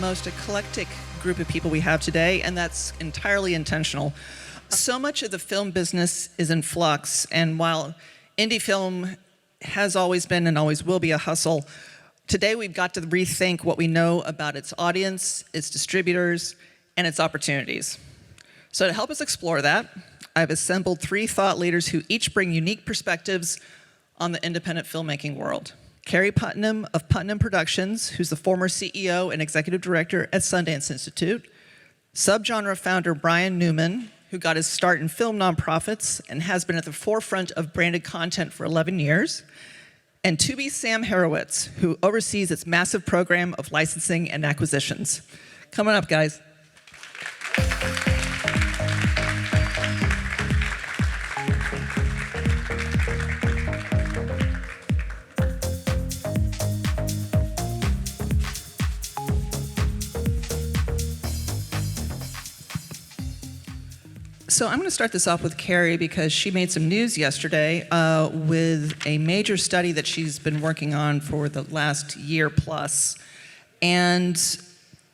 most eclectic group of people we have today, and that's entirely intentional. So much of the film business is in flux, and while indie film has always been and always will be a hustle, today we've got to rethink what we know about its audience, its distributors, and its opportunities. So to help us explore that, I've assembled 3 thought leaders who each bring unique perspectives on the independent filmmaking world. Keri Putnam of Putnam Productions, who's the former CEO and executive director at Sundance Institute. Subgenre founder Brian Newman, who got his start in film nonprofits and has been at the forefront of branded content for 11 years. And Tubi's Sam Harowitz, who oversees its massive program of licensing and acquisitions. Come on up, guys. So I'm going to start this off with Keri because she made some news yesterday with a major study that she's been working on for the last year plus. And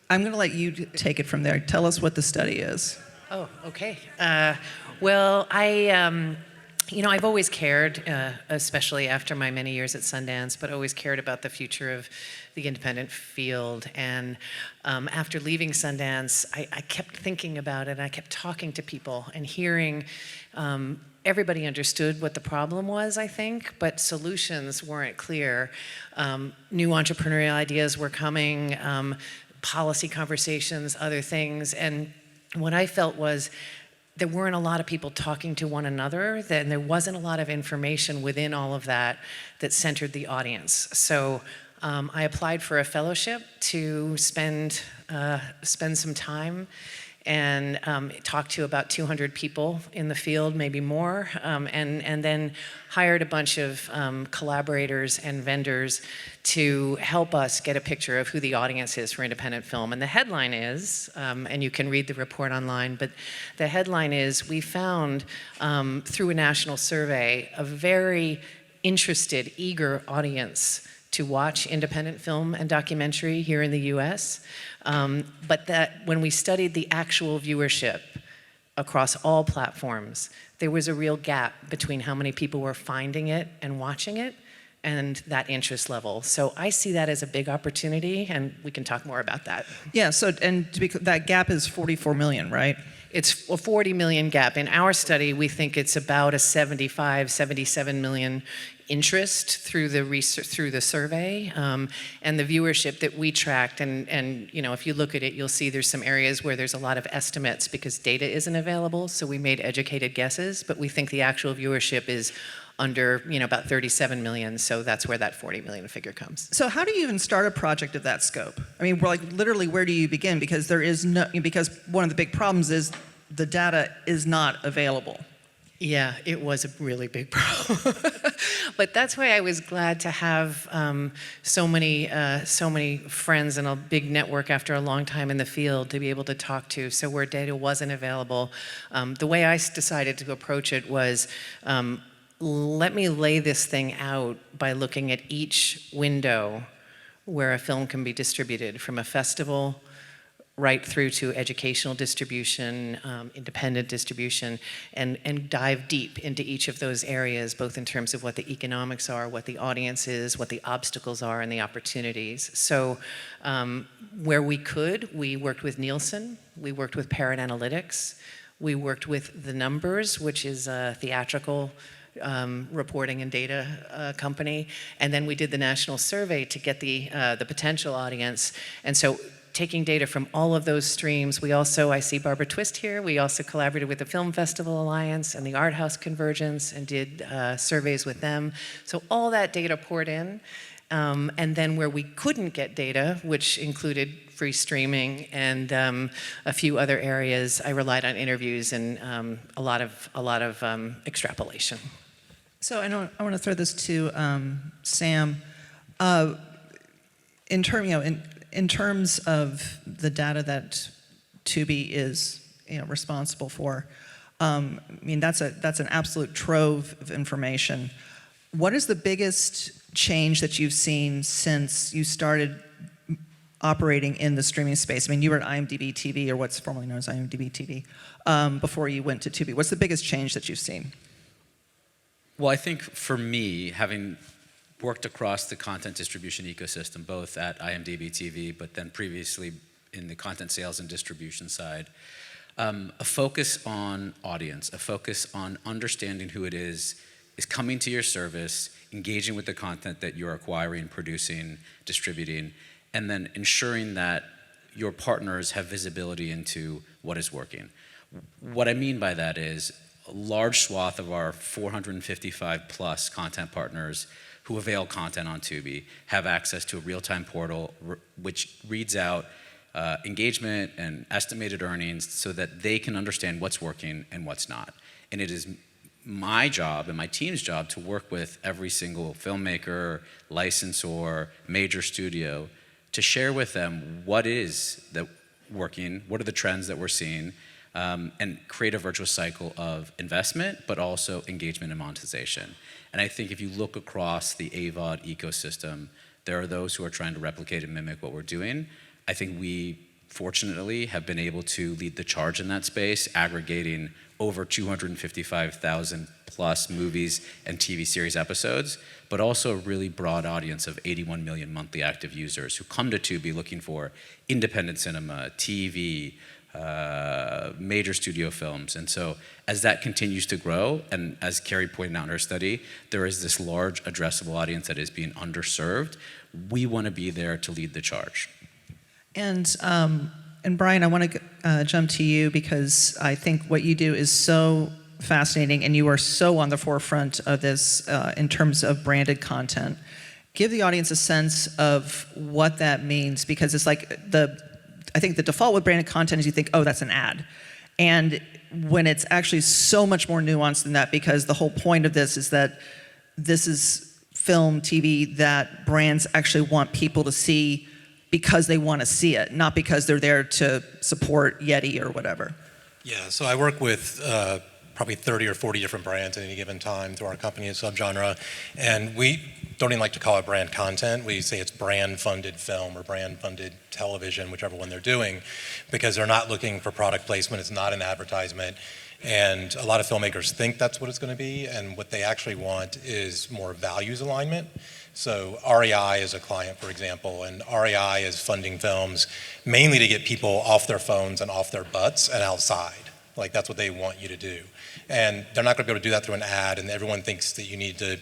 I'm going to let you take it from there. Tell us what the study is. Oh, okay. Well, I've always cared, especially after my many years at Sundance, but always cared about the future of the independent field. And after leaving Sundance, I kept thinking about it. I kept talking to people and hearing everybody understood what the problem was, I think, but solutions weren't clear. New entrepreneurial ideas were coming, policy conversations, other things. And what I felt was there weren't a lot of people talking to one another, and there wasn't a lot of information within all of that that centered the audience. So I applied for a fellowship to spend some time and talk to about 200 people in the field, maybe more, and then hired a bunch of collaborators and vendors to help us get a picture of who the audience is for independent film. And the headline is, and you can read the report online, but the headline is, we found through a national survey a very interested, eager audience to watch independent film and documentary here in the US, but that when we studied the actual viewership across all platforms, there was a real gap between how many people were finding it and watching it and that interest level. So I see that as a big opportunity, and we can talk more about that. Yeah, so, that gap is 44 million, right? It's a 40 million gap. In our study, we think it's about a 75, 77 million interest through the research, through the survey, and the viewership that we tracked. And if you look at it, you'll see there's some areas where there's a lot of estimates because data isn't available. So we made educated guesses, but we think the actual viewership is under, about 37 million. So that's where that 40 million figure comes. So how do you even start a project of that scope? I mean, literally, where do you begin? Because because one of the big problems is the data is not available. Yeah, it was a really big problem. But that's why I was glad to have so many friends and a big network after a long time in the field to be able to talk to. So where data wasn't available, the way I decided to approach it was, let me lay this thing out by looking at each window where a film can be distributed, from a festival right through to educational distribution, independent distribution, and dive deep into each of those areas, both in terms of what the economics are, what the audience is, what the obstacles are, and the opportunities. So where we could, we worked with Nielsen, we worked with Parrot Analytics, we worked with The Numbers, which is a theatrical reporting and data company, and then we did the national survey to get the potential audience. And so taking data from all of those streams, we also, I see Barbara Twist here, we also collaborated with the Film Festival Alliance and the Art House Convergence and did surveys with them. So all that data poured in, and then where we couldn't get data, which included free streaming and a few other areas, I relied on interviews and a lot of extrapolation. So I want to throw this to Sam. In terms of the data that Tubi is responsible for, that's an absolute trove of information. What is the biggest change that you've seen since you started operating in the streaming space? I mean, you were at IMDb TV, or what's formerly known as IMDb TV, before you went to Tubi. What's the biggest change that you've seen? Well, I think for me, having worked across the content distribution ecosystem, both at IMDb TV, but then previously in the content sales and distribution side, a focus on audience, a focus on understanding who it is coming to your service, engaging with the content that you're acquiring, producing, distributing, and then ensuring that your partners have visibility into what is working. What I mean by that is a large swath of our 455 plus content partners who avail content on Tubi have access to a real-time portal which reads out engagement and estimated earnings so that they can understand what's working and what's not. And it is my job and my team's job to work with every single filmmaker, licensor, major studio to share with them what is that working, what are the trends that we're seeing, and create a virtuous cycle of investment, but also engagement and monetization. And I think if you look across the AVOD ecosystem, there are those who are trying to replicate and mimic what we're doing. I think we, fortunately, have been able to lead the charge in that space, aggregating over 255,000 plus movies and TV series episodes, but also a really broad audience of 81 million monthly active users who come to Tubi looking for independent cinema, TV, major studio films. And so as that continues to grow, and as Keri pointed out in her study, there is this large addressable audience that is being underserved. We want to be there to lead the charge. And Brian, I want to jump to you because I think what you do is so fascinating, and you are so on the forefront of this in terms of branded content. Give the audience a sense of what that means, because it's like I think the default with branded content is you think, oh, that's an ad. And when it's actually so much more nuanced than that, because the whole point of this is that this is film, TV that brands actually want people to see because they want to see it, not because they're there to support Yeti or whatever. Yeah, so I work with probably 30 or 40 different brands at any given time through our company and subgenre, and we don't even like to call it brand content. We say it's brand-funded film or brand-funded television, whichever one they're doing, because they're not looking for product placement. It's not an advertisement. And a lot of filmmakers think that's what it's going to be, and what they actually want is more values alignment. So REI is a client, for example, and REI is funding films mainly to get people off their phones and off their butts and outside. Like, that's what they want you to do. And they're not going to be able to do that through an ad, and everyone thinks that you need to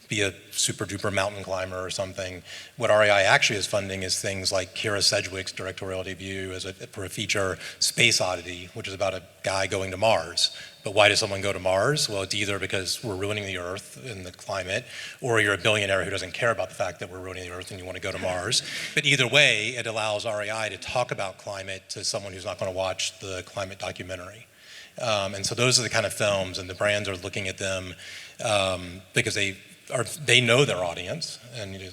be a super duper mountain climber or something. What REI actually is funding is things like Kira Sedgwick's directorial debut for a feature, Space Oddity, which is about a guy going to Mars. But why does someone go to Mars? Well, it's either because we're ruining the Earth and the climate, or you're a billionaire who doesn't care about the fact that we're ruining the Earth and you want to go to Mars. But either way, it allows REI to talk about climate to someone who's not going to watch the climate documentary. And so those are the kind of films, and the brands are looking at them because they know their audience, and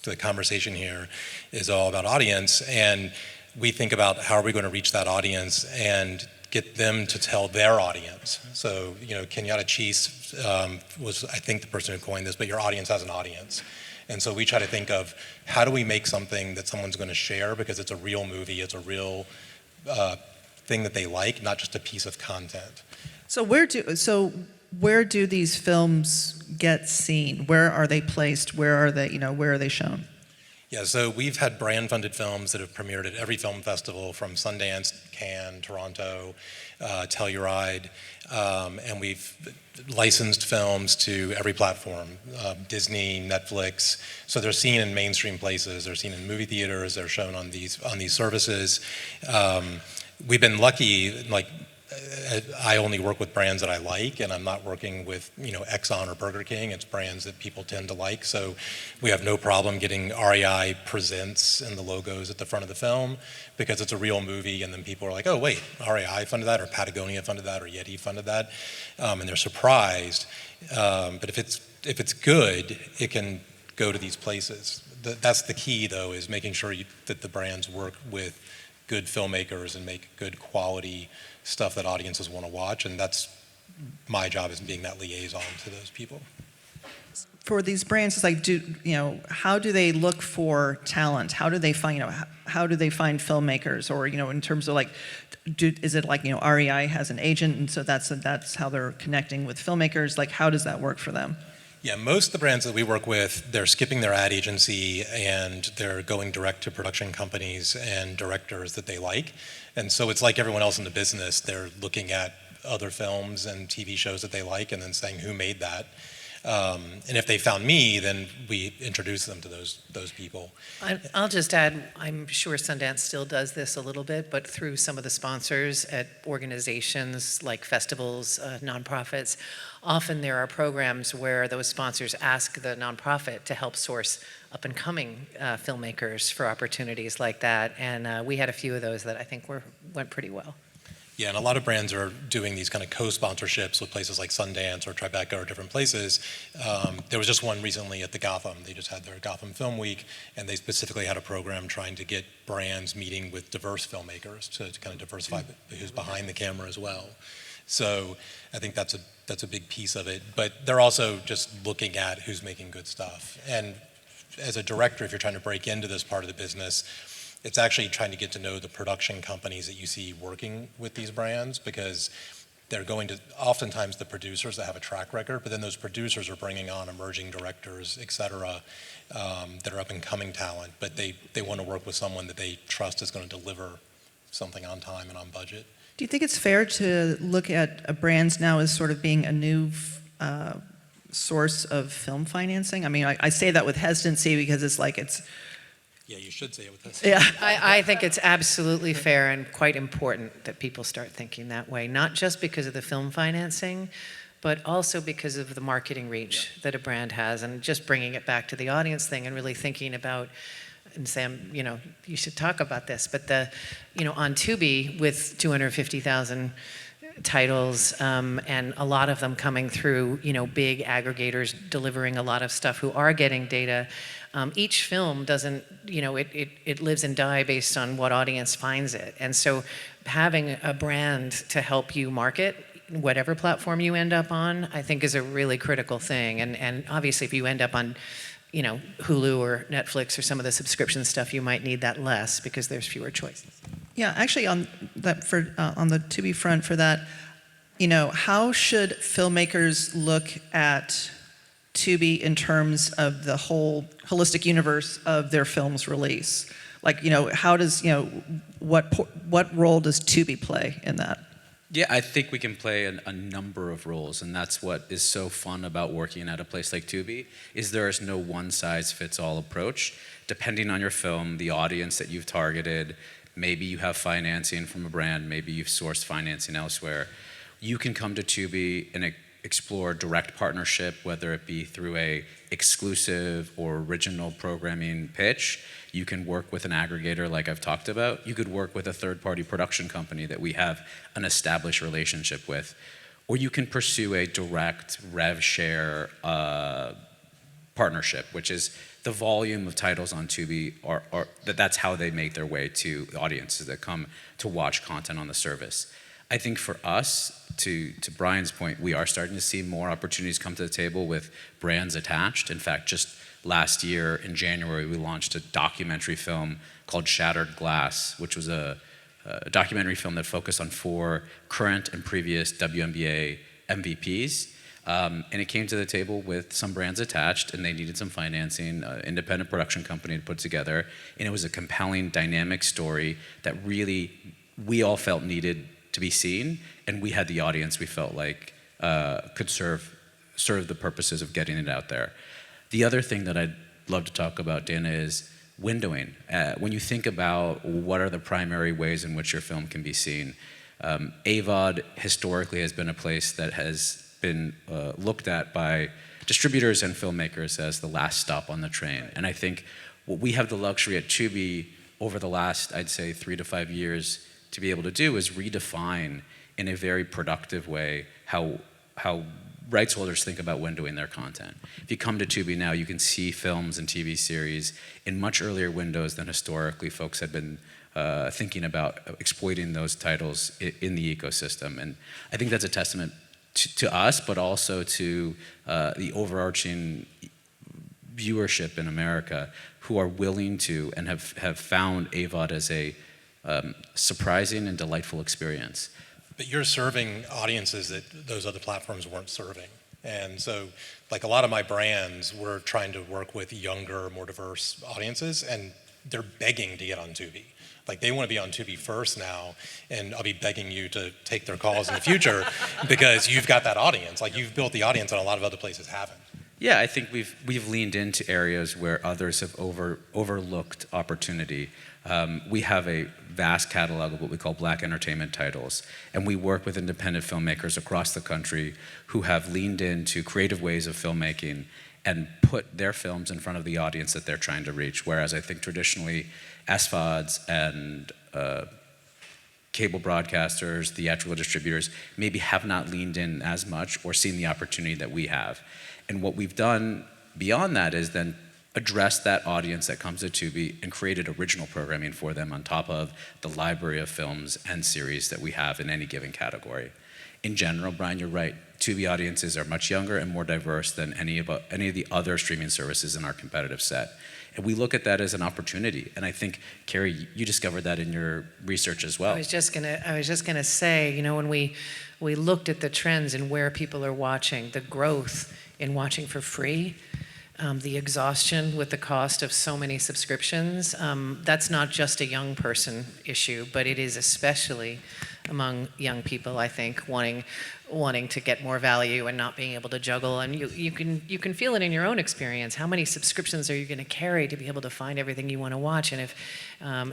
the conversation here is all about audience, and we think about how are we going to reach that audience and get them to tell their audience. So, Kenyatta Cheese was, I think, the person who coined this, but your audience has an audience. And so we try to think of how do we make something that someone's going to share because it's a real movie, it's a real thing that they like, not just a piece of content. So where do these films get seen? Where are they placed? Where are they shown? Yeah, so we've had brand-funded films that have premiered at every film festival from Sundance, Cannes, Toronto, Telluride, and we've licensed films to every platform, Disney, Netflix. So they're seen in mainstream places, they're seen in movie theaters, they're shown on these services. We've been lucky, I only work with brands that I like, and I'm not working with Exxon or Burger King. It's brands that people tend to like, so we have no problem getting REI Presents and the logos at the front of the film because it's a real movie, and then people are like, oh wait, REI funded that, or Patagonia funded that, or Yeti funded that, and they're surprised. But if it's good, it can go to these places. That's the key, though, is making sure that the brands work with good filmmakers and make good quality stuff that audiences want to watch, and that's my job, is being that liaison to those people. For these brands, it's like, how do they look for talent? How do they find, how do they find filmmakers? Or, in terms of like, is it like, REI has an agent, and so that's how they're connecting with filmmakers? Like, how does that work for them? Yeah, most of the brands that we work with, they're skipping their ad agency and they're going direct to production companies and directors that they like. And so it's like everyone else in the business, they're looking at other films and TV shows that they like and then saying, who made that? And if they found me, then we introduce them to those people. I'll just add, I'm sure Sundance still does this a little bit, but through some of the sponsors at organizations like festivals, nonprofits, often there are programs where those sponsors ask the nonprofit to help source up-and-coming filmmakers for opportunities like that. And we had a few of those that I think went pretty well. Yeah, and a lot of brands are doing these kind of co-sponsorships with places like Sundance or Tribeca or different places. There was just one recently at the Gotham. They just had their Gotham Film Week, and they specifically had a program trying to get brands meeting with diverse filmmakers to kind of diversify who's behind the camera as well. So I think that's a big piece of it. But they're also just looking at who's making good stuff. And as a director, if you're trying to break into this part of the business, it's actually trying to get to know the production companies that you see working with these brands, because they're going to, oftentimes the producers that have a track record, but then those producers are bringing on emerging directors, et cetera, that are up and coming talent, but they want to work with someone that they trust is going to deliver something on time and on budget. Do you think it's fair to look at brands now as sort of being a new source of film financing? I mean, I say that with hesitancy because it's like Yeah, you should say it with us. yeah. I think it's absolutely fair and quite important that people start thinking that way, not just because of the film financing, but also because of the marketing reach that a brand has, and just bringing it back to the audience thing and really thinking about, and Sam, you should talk about this, but on Tubi with 250,000 titles, and a lot of them coming through, big aggregators delivering a lot of stuff who are getting data. Each film doesn't, it lives and dies based on what audience finds it. And so having a brand to help you market whatever platform you end up on, I think is a really critical thing. And obviously if you end up on, Hulu or Netflix or some of the subscription stuff, you might need that less because there's fewer choices. Yeah, actually on the Tubi front for that, how should filmmakers look at Tubi in terms of the whole holistic universe of their film's release? Like, how does, what role does Tubi play in that? Yeah, I think we can play a number of roles, and that's what is so fun about working at a place like Tubi, is there is no one-size-fits-all approach. Depending on your film, the audience that you've targeted, maybe you have financing from a brand, maybe you've sourced financing elsewhere, you can come to Tubi and explore direct partnership, whether it be through a exclusive or original programming pitch. You can work with an aggregator like I've talked about. You could work with a third-party production company that we have an established relationship with. Or you can pursue a direct rev share partnership, which is the volume of titles on Tubi, that's how they make their way to audiences that come to watch content on the service. I think for us, to Brian's point, we are starting to see more opportunities come to the table with brands attached. In fact, just last year in January, we launched a documentary film called Shattered Glass, which was a documentary film that focused on 4 current and previous WNBA MVPs. And it came to the table with some brands attached, and they needed some financing, independent production company to put together. And it was a compelling, dynamic story that really we all felt needed to be seen, and we had the audience we felt like could serve the purposes of getting it out there. The other thing that I'd love to talk about, Dana, is windowing. When you think about what are the primary ways in which your film can be seen, AVOD historically has been a place that has been looked at by distributors and filmmakers as the last stop on the train. And I think what we have the luxury at Tubi over the last, I'd say, 3 to 5 years to be able to do is redefine in a very productive way how rights holders think about windowing their content. If you come to Tubi now, you can see films and TV series in much earlier windows than historically folks had been thinking about exploiting those titles in the ecosystem. And I think that's a testament to us, but also to the overarching viewership in America who are willing to and have found AVOD as a surprising and delightful experience. But you're serving audiences that those other platforms weren't serving. And so, like a lot of my brands, we're trying to work with younger, more diverse audiences, and they're begging to get on Tubi. Like they want to be on Tubi first now, and I'll be begging you to take their calls in the future because you've got that audience. Like you've built the audience and a lot of other places haven't. Yeah, I think we've leaned into areas where others have overlooked opportunity. We have a vast catalog of what we call Black entertainment titles, and we work with independent filmmakers across the country who have leaned into creative ways of filmmaking and put their films in front of the audience that they're trying to reach. Whereas I think traditionally SVODs and cable broadcasters, theatrical distributors maybe have not leaned in as much or seen the opportunity that we have. And what we've done beyond that is then address that audience that comes to Tubi and created original programming for them on top of the library of films and series that we have in any given category. In general, Brian, you're right. Tubi audiences are much younger and more diverse than any of the other streaming services in our competitive set. And we look at that as an opportunity. And I think, Keri, you discovered that in your research as well. I was just gonna say, you know, when we looked at the trends and where people are watching, the growth in watching for free, the exhaustion with the cost of so many subscriptions, that's not just a young person issue, but it is especially among young people, I think, wanting to get more value and not being able to juggle. And you can feel it in your own experience. How many subscriptions are you going to carry to be able to find everything you want to watch? And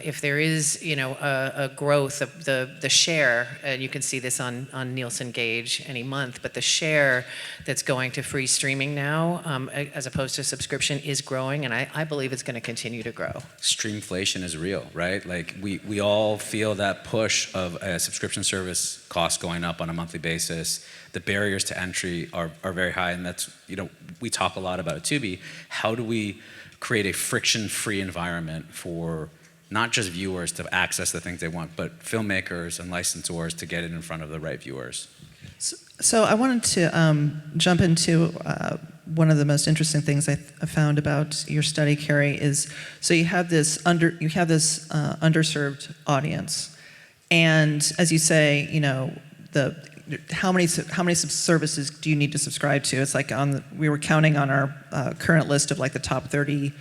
if there is, you know, a growth of the share, and you can see this on Nielsen Gauge any month, but the share that's going to free streaming now, as opposed to subscription, is growing, and I believe it's going to continue to grow. Streamflation is real, right? Like we all feel that push of a subscription service cost going up on a monthly basis. The barriers to entry are very high, and that's, you know, we talk a lot about at Tubi. How do we create a friction-free environment for not just viewers to access the things they want, but filmmakers and licensors to get it in front of the right viewers? So I wanted to jump into one of the most interesting things I found about your study, Keri, is so you have this underserved audience, and as you say, you know, how many services do you need to subscribe to? It's like we were counting on our current list of like the top 30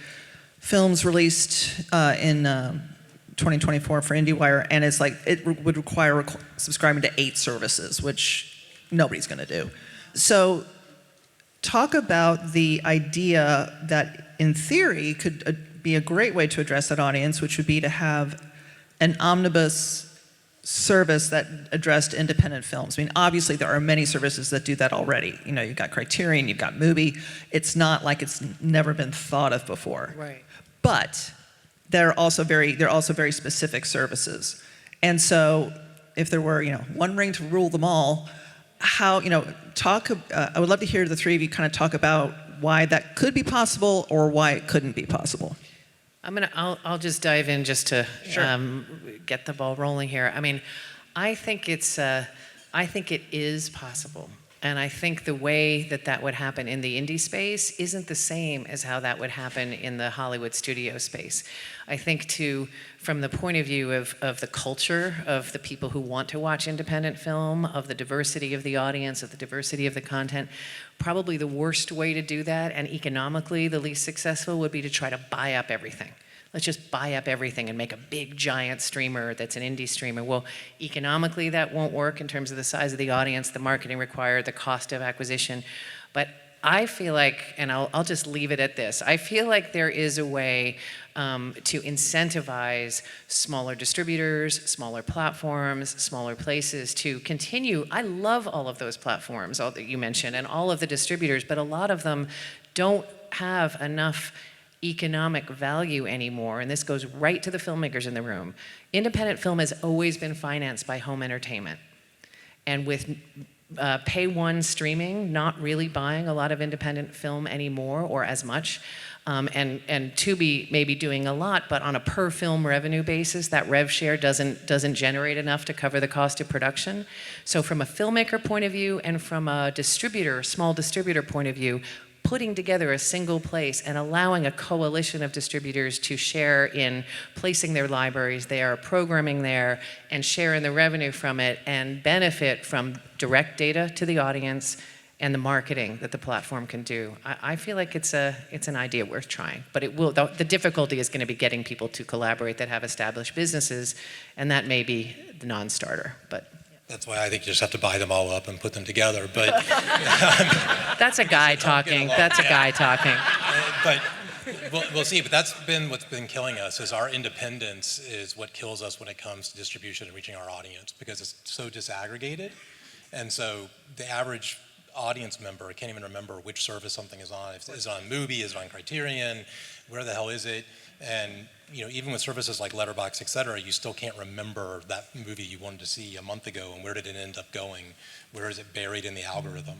films released in 2024 for IndieWire, and it's like it would require subscribing to 8 services, which nobody's going to do. So talk about the idea that in theory could be a great way to address that audience, which would be to have an omnibus service that addressed independent films. I mean, obviously there are many services that do that already. You know, you've got Criterion, you've got Mubi. It's not like it's never been thought of before. Right. But they're also very specific services. And so if there were, you know, one ring to rule them all, how, you know, I would love to hear the three of you kind of talk about why that could be possible or why it couldn't be possible. I'll just dive in just to Sure. Get the ball rolling here. I mean, I think it is possible, and I think the way that would happen in the indie space isn't the same as how that would happen in the Hollywood studio space. I think from the point of view of the culture of the people who want to watch independent film, of the diversity of the audience, of the diversity of the content, probably the worst way to do that, and economically the least successful, would be to try to buy up everything. Let's just buy up everything and make a big giant streamer that's an indie streamer. Well, economically that won't work in terms of the size of the audience, the marketing required, the cost of acquisition. But I feel like, and I'll just leave it at this, I feel like there is a way to incentivize smaller distributors, smaller platforms, smaller places to continue. I love all of those platforms, all that you mentioned, and all of the distributors, but a lot of them don't have enough economic value anymore, and this goes right to the filmmakers in the room. Independent film has always been financed by home entertainment. And with pay one streaming, not really buying a lot of independent film anymore or as much. And Tubi may be doing a lot, but on a per film revenue basis, that rev share doesn't generate enough to cover the cost of production. So from a filmmaker point of view and from a distributor, small distributor point of view, putting together a single place and allowing a coalition of distributors to share in placing their libraries there, programming there, and share in the revenue from it and benefit from direct data to the audience and the marketing that the platform can do. I feel like it's an idea worth trying, but it will. The difficulty is going to be getting people to collaborate that have established businesses, and that may be the non-starter. But That's why I think you just have to buy them all up and put them together. But that's a guy talking. That's a guy talking. But we'll see. But that's been what's been killing us, is our independence is what kills us when it comes to distribution and reaching our audience, because it's so disaggregated. And so the average audience member can't even remember which service something is on. Is it on Mubi? Is it on Criterion? Where the hell is it? And even with services like Letterboxd, et cetera, you still can't remember that movie you wanted to see a month ago and where did it end up going? Where is it buried in the algorithm?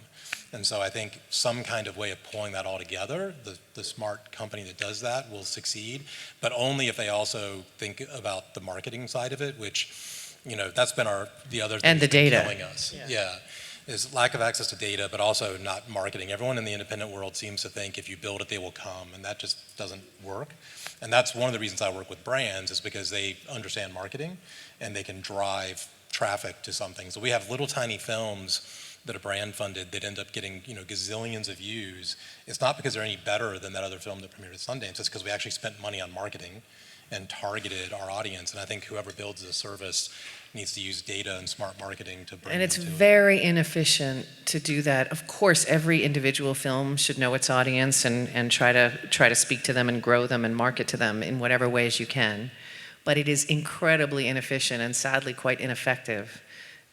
And so I think some kind of way of pulling that all together, the smart company that does that will succeed, but only if they also think about the marketing side of it, which, that's been the other thing and the data killing us. Yeah. Is lack of access to data, but also not marketing. Everyone in the independent world seems to think if you build it, they will come, and that just doesn't work. And that's one of the reasons I work with brands, is because they understand marketing and they can drive traffic to something. So we have little tiny films that are brand funded that end up getting gazillions of views. It's not because they're any better than that other film that premiered at Sundance. It's because we actually spent money on marketing and targeted our audience. And I think whoever builds this service needs to use data and smart marketing to bring And it's them to very inefficient to do that. Of course, every individual film should know its audience and try to speak to them and grow them and market to them in whatever ways you can. But it is incredibly inefficient and sadly quite ineffective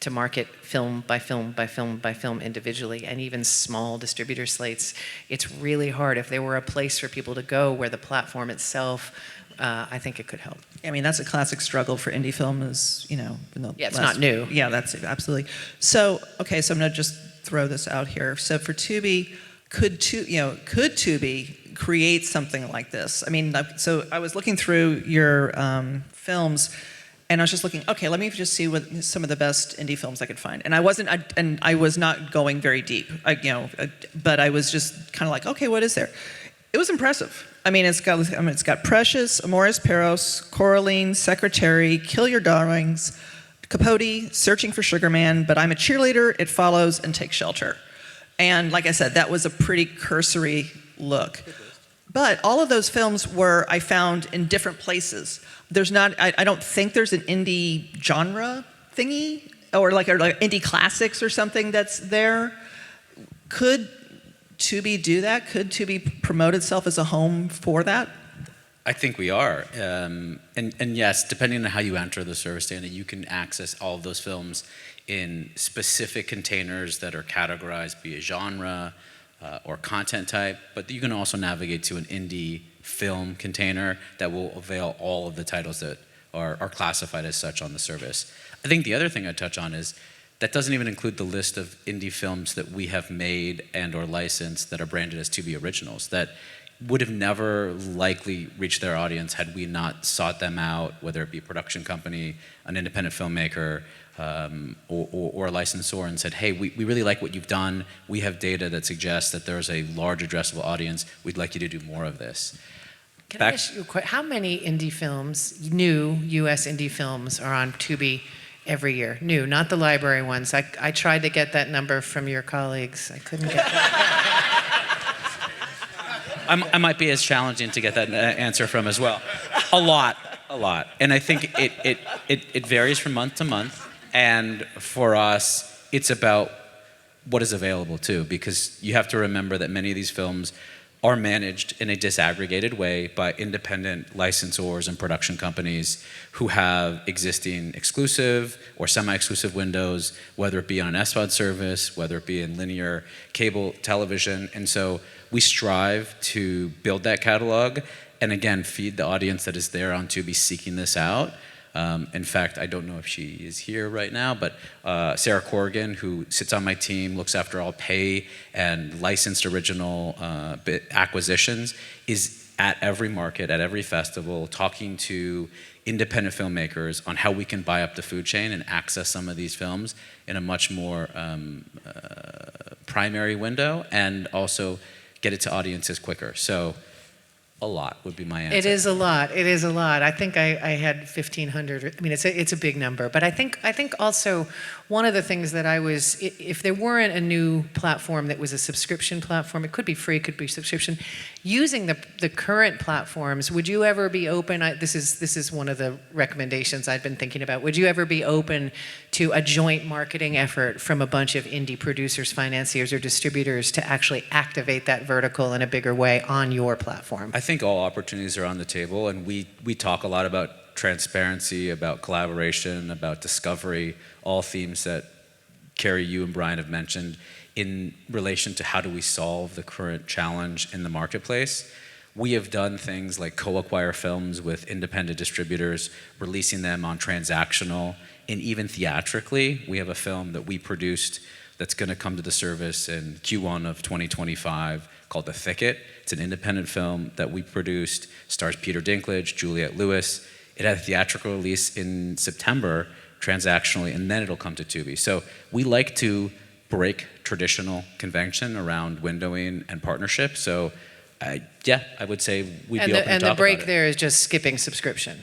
to market film by film by film by film individually, and even small distributor slates. It's really hard. If there were a place for people to go where the platform itself, I think it could help. I mean, that's a classic struggle for indie film is, it's not new. Yeah, that's it, absolutely. So, okay, so I'm going to just throw this out here. So for Tubi, could Tubi create something like this? I mean, so I was looking through your films, and I was just looking, okay, let me just see what some of the best indie films I could find. And I was not going very deep, but I was just kind of like, okay, what is there? It was impressive. I mean, it's got Precious, Amores Perros, Coraline, Secretary, Kill Your Darlings, Capote, Searching for Sugar Man, But I'm a Cheerleader, It Follows, and Take Shelter. And like I said, that was a pretty cursory look. But all of those films I found in different places. I don't think there's an indie genre thingy, or like indie classics or something that's there. Could Tubi do that? Could Tubi promote itself as a home for that? I think we are. And yes, depending on how you enter the service, Dana, you can access all of those films in specific containers that are categorized via genre or content type, but you can also navigate to an indie film container that will avail all of the titles that are classified as such on the service. I think the other thing I'd touch on is that doesn't even include the list of indie films that we have made and or licensed that are branded as Tubi originals that would have never likely reached their audience had we not sought them out, whether it be a production company, an independent filmmaker, or a licensor, and said, hey, we really like what you've done. We have data that suggests that there's a large addressable audience. We'd like you to do more of this. Can I ask you a question? How many indie films, new U.S. indie films, are on Tubi every year? New, not the library ones. I tried to get that number from your colleagues. I couldn't get that. I might be as challenging to get that answer from as well. A lot. And I think it varies from month to month. And for us, it's about what is available too, because you have to remember that many of these films are managed in a disaggregated way by independent licensors and production companies who have existing exclusive or semi-exclusive windows, whether it be on an SVOD service, whether it be in linear cable television. And so we strive to build that catalog and again, feed the audience that is there on Tubi seeking this out. In fact, I don't know if she is here right now, but Sarah Corrigan, who sits on my team, looks after all pay and licensed original acquisitions, is at every market, at every festival, talking to independent filmmakers on how we can buy up the food chain and access some of these films in a much more primary window, and also get it to audiences quicker. So a lot would be my answer. It is a lot. It is a lot. I think I had 1,500. I mean, it's a big number. But I think also one of the things that I was, if there weren't a new platform that was a subscription platform, it could be free, it could be subscription. Using the current platforms, would you ever be open? This is one of the recommendations I've been thinking about. Would you ever be open to a joint marketing effort from a bunch of indie producers, financiers, or distributors to actually activate that vertical in a bigger way on your platform? I think all opportunities are on the table, and we talk a lot about transparency, about collaboration, about discovery, all themes that Keri, you and Brian have mentioned in relation to how do we solve the current challenge in the marketplace. We have done things like co-acquire films with independent distributors, releasing them on transactional, and even theatrically. We have a film that we produced that's going to come to the service in Q1 of 2025 called The Thicket. It's an independent film that we produced, stars Peter Dinklage, Juliette Lewis. It had a theatrical release in September, transactionally, and then it'll come to Tubi. So we like to break traditional convention around windowing and partnership. So I would say we'd be open to talk about it. And the break there is just skipping subscription.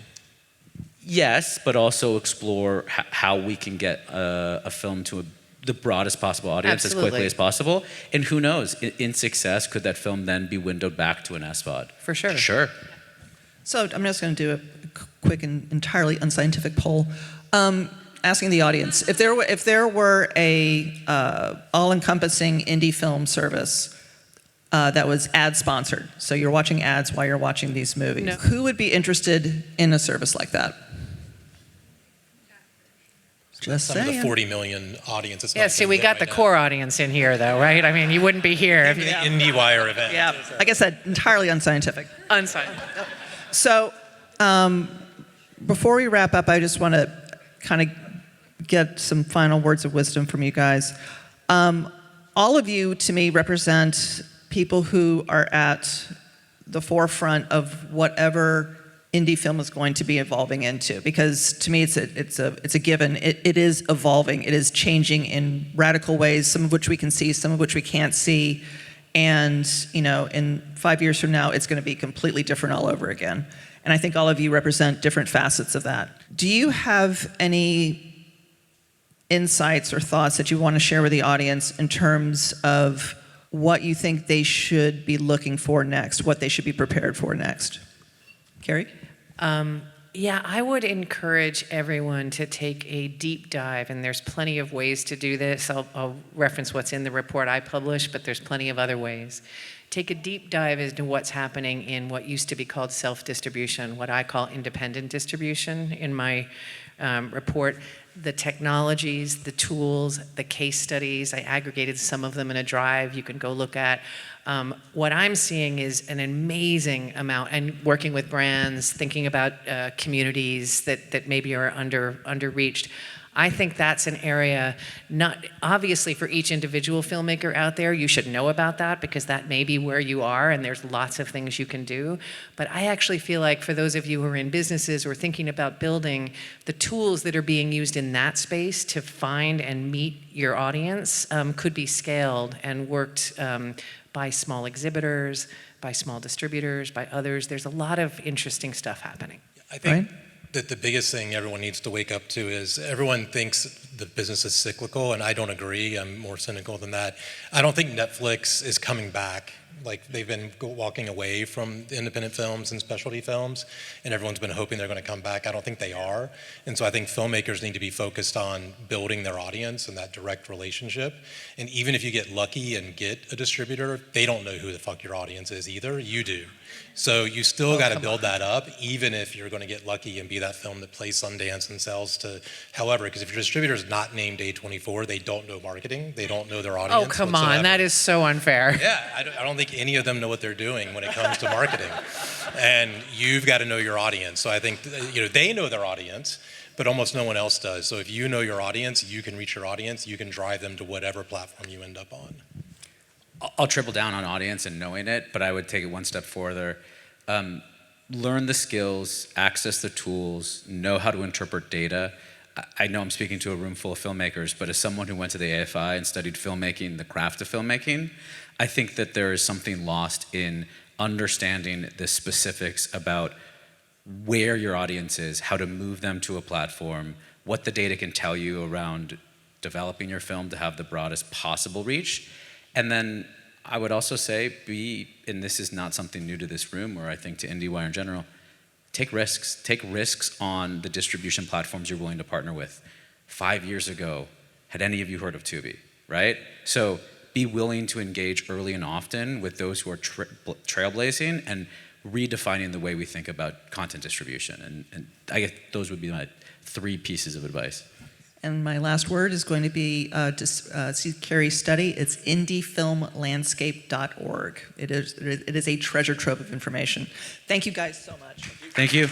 Yes, but also explore how we can get a film to the broadest possible audience as quickly as possible. And who knows, in success, could that film then be windowed back to an SVOD? For sure. Sure. So I'm just going to do a quick and entirely unscientific poll, asking the audience if there were a all-encompassing indie film service that was ad-sponsored. So you're watching ads while you're watching these movies. No. Who would be interested in a service like that? Just Some of the saying. 40 million audience. It's Yeah, not see, sitting we there got right the now. core audience in here, though, right? I mean, you wouldn't be here if The you... IndieWire event. Yeah, like I said, entirely unscientific. Unsigned. So before we wrap up, I just want to kind of get some final words of wisdom from you guys. All of you, to me, represent people who are at the forefront of whatever indie film is going to be evolving into, because to me it's a given. It is evolving. It is changing in radical ways, some of which we can see, some of which we can't see. And in 5 years from now, it's going to be completely different all over again. And I think all of you represent different facets of that. Do you have any insights or thoughts that you want to share with the audience in terms of what you think they should be looking for next, what they should be prepared for next? Keri? Yeah, I would encourage everyone to take a deep dive, and there's plenty of ways to do this. I'll reference what's in the report I published, but there's plenty of other ways. Take a deep dive into what's happening in what used to be called self-distribution, what I call independent distribution in my report. The technologies, the tools, the case studies, I aggregated some of them in a drive you can go look at. What I'm seeing is an amazing amount, and working with brands, thinking about communities that maybe are underreached. I think that's an area, not obviously for each individual filmmaker out there, you should know about that because that may be where you are and there's lots of things you can do. But I actually feel like for those of you who are in businesses or thinking about building, the tools that are being used in that space to find and meet your audience could be scaled and worked by small exhibitors, by small distributors, by others. There's a lot of interesting stuff happening. I think that the biggest thing everyone needs to wake up to is everyone thinks the business is cyclical, and I don't agree. I'm more cynical than that. I don't think Netflix is coming back. Like, they've been walking away from independent films and specialty films, and everyone's been hoping they're going to come back. I don't think they are. And so I think filmmakers need to be focused on building their audience and that direct relationship. And even if you get lucky and get a distributor, they don't know who the fuck your audience is either. You do. So you still got to build that up, even if you're going to get lucky and be that film that plays Sundance and sells to however, because if your distributor is not named A24, they don't know marketing, they don't know their audience. Oh, come whatsoever. on, that is so unfair. Yeah, I don't think think any of them know what they're doing when it comes to marketing. And you've got to know your audience. So I think, they know their audience, but almost no one else does. So if you know your audience, you can reach your audience, you can drive them to whatever platform you end up on. I'll triple down on audience and knowing it, but I would take it one step further. Learn the skills, access the tools, know how to interpret data. I know I'm speaking to a room full of filmmakers, but as someone who went to the AFI and studied filmmaking, the craft of filmmaking, I think that there is something lost in understanding the specifics about where your audience is, how to move them to a platform, what the data can tell you around developing your film to have the broadest possible reach. And then I would also say and this is not something new to this room or I think to IndieWire in general, take risks. Take risks on the distribution platforms you're willing to partner with. 5 years ago, had any of you heard of Tubi, right? So be willing to engage early and often with those who are trailblazing and redefining the way we think about content distribution. And I guess those would be my 3 pieces of advice. And my last word is going to be to see Keri's study. It's indiefilmlandscape.org. It is a treasure trove of information. Thank you guys so much. Thank you.